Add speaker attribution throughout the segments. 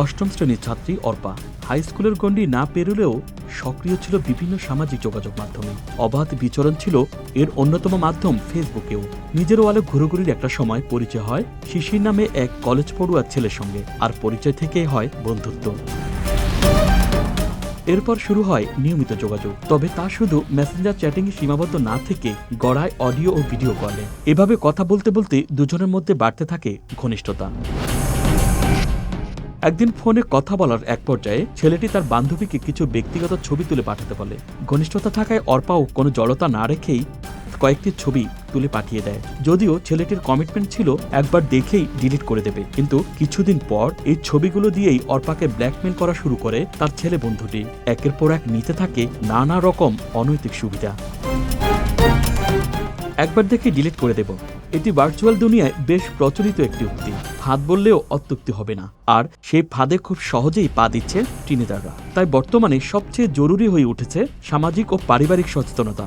Speaker 1: অষ্টম শ্রেণীর ছাত্রী অর্পা হাই স্কুলের গণ্ডি না পেরোলেও সক্রিয় ছিল বিভিন্ন সামাজিক যোগাযোগ মাধ্যমে। অবাধ বিচরণ ছিল এর অন্যতম মাধ্যম ফেসবুকেও। নিজের ওয়ালে ঘুরোঘুরির একটা সময় পরিচয় হয় শিশির নামে এক কলেজ পড়ুয়া ছেলের সঙ্গে, আর পরিচয় থেকেই হয় বন্ধুত্ব। এরপর শুরু হয় নিয়মিত যোগাযোগ, তবে তা শুধু মেসেঞ্জার চ্যাটিংয়ে সীমাবদ্ধ না থেকে গড়ায় অডিও ও ভিডিও কলে। এভাবে কথা বলতে বলতে দুজনের মধ্যে বাড়তে থাকে ঘনিষ্ঠতা। একদিন ফোনে কথা বলার এক পর্যায়ে ছেলেটি তার বান্ধবীকে কিছু ব্যক্তিগত ছবি তুলে পাঠাতে বলে। ঘনিষ্ঠতা থাকায় অর্পাও কোনো জড়তা না রেখেই কয়েকটি ছবি তুলে পাঠিয়ে দেয়। যদিও ছেলেটির কমিটমেন্ট ছিল একবার দেখেই ডিলিট করে দেবে, কিন্তু কিছুদিন পর এই ছবিগুলো দিয়েই অর্পাকে ব্ল্যাকমেল করা শুরু করে তার ছেলে বন্ধুটি। একের পর এক নিতে থাকে নানা রকম অনৈতিক সুবিধা। একবার দেখে ডিলিট করে দেব, এটি ভার্চুয়াল দুনিয়ায় বেশ প্রচলিত একটি উক্তি। ফাঁদ বললেও অত্যুক্তি হবে না, আর সেই ফাঁদে খুব সহজেই পা দিচ্ছে টিনেজাররা। তাই বর্তমানে সবচেয়ে জরুরি হয়ে উঠেছে সামাজিক ও পারিবারিক সচেতনতা।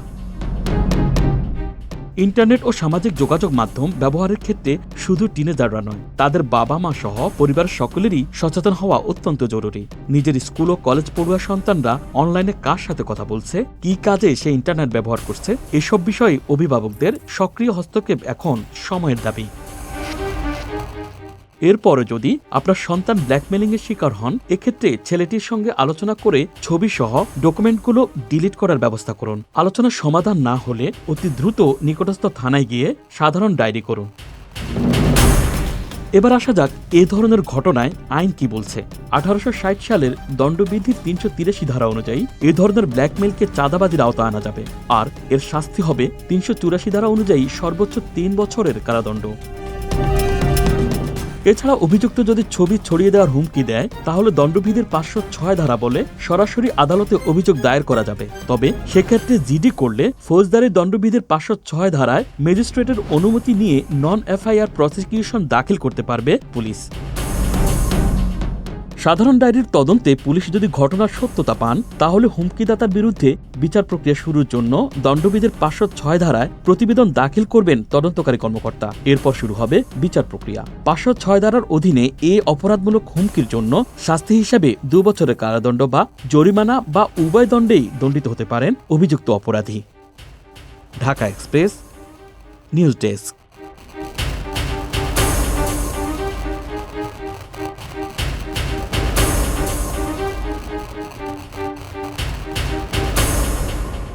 Speaker 1: ইন্টারনেট ও সামাজিক যোগাযোগ মাধ্যম ব্যবহারের ক্ষেত্রে শুধু টিনেজাররা নয়, তাদের বাবা মা সহ পরিবারের সকলেরই সচেতন হওয়া অত্যন্ত জরুরি। নিজের স্কুল ও কলেজ পড়ুয়া সন্তানরা অনলাইনে কার সাথে কথা বলছে, কি কাজে সে ইন্টারনেট ব্যবহার করছে, এসব বিষয়ে অভিভাবকদের সক্রিয় হস্তক্ষেপ এখন সময়ের দাবি। এরপরে যদি আপনার সন্তান ব্ল্যাকমেলিং এর শিকার হন, এক্ষেত্রে ছেলেটির সঙ্গে আলোচনা করে ছবি সহ ডকুমেন্টগুলো ডিলিট করার ব্যবস্থা করুন। আলোচনার সমাধান না হলে অতি দ্রুত নিকটস্থ থানায় গিয়ে সাধারণ ডায়েরি করুন। এবার আসা যাক এ ধরনের ঘটনায় আইন কি বলছে। 1860 সালের দণ্ডবিধির 383 ধারা অনুযায়ী এ ধরনের ব্ল্যাকমেলকে চাঁদাবাজির আওতায় আনা যাবে, আর এর শাস্তি হবে 384 ধারা অনুযায়ী সর্বোচ্চ 3 বছরের কারাদণ্ড। এছাড়া অভিযুক্ত যদি ছবি ছড়িয়ে দেওয়ার হুমকি দেয়, তাহলে দণ্ডবিধির 506 ধারা বলে সরাসরি আদালতে অভিযোগ দায়ের করা যাবে। তবে সেক্ষেত্রে জিডি করলে ফৌজদারি দণ্ডবিধির 506 ধারায় ম্যাজিস্ট্রেটের অনুমতি নিয়ে নন এফআইআর প্রসিকিউশন দাখিল করতে পারবে পুলিশ। সাধারণ ডায়েরির তদন্তে পুলিশ যদি ঘটনার সত্যতা পান, তাহলে হুমকিদাতার বিরুদ্ধে বিচার প্রক্রিয়া শুরুর জন্য দণ্ডবিধির 506 ধারায় প্রতিবেদন দাখিল করবেন তদন্তকারী কর্মকর্তা। এরপর শুরু হবে বিচার প্রক্রিয়া। 506 ধারার অধীনে এ অপরাধমূলক হুমকির জন্য শাস্তি হিসেবে 2 বছরের কারাদণ্ড বা জরিমানা বা উভয় দণ্ডেই দণ্ডিত হতে পারেন অভিযুক্ত অপরাধী। Dhaka express news desk.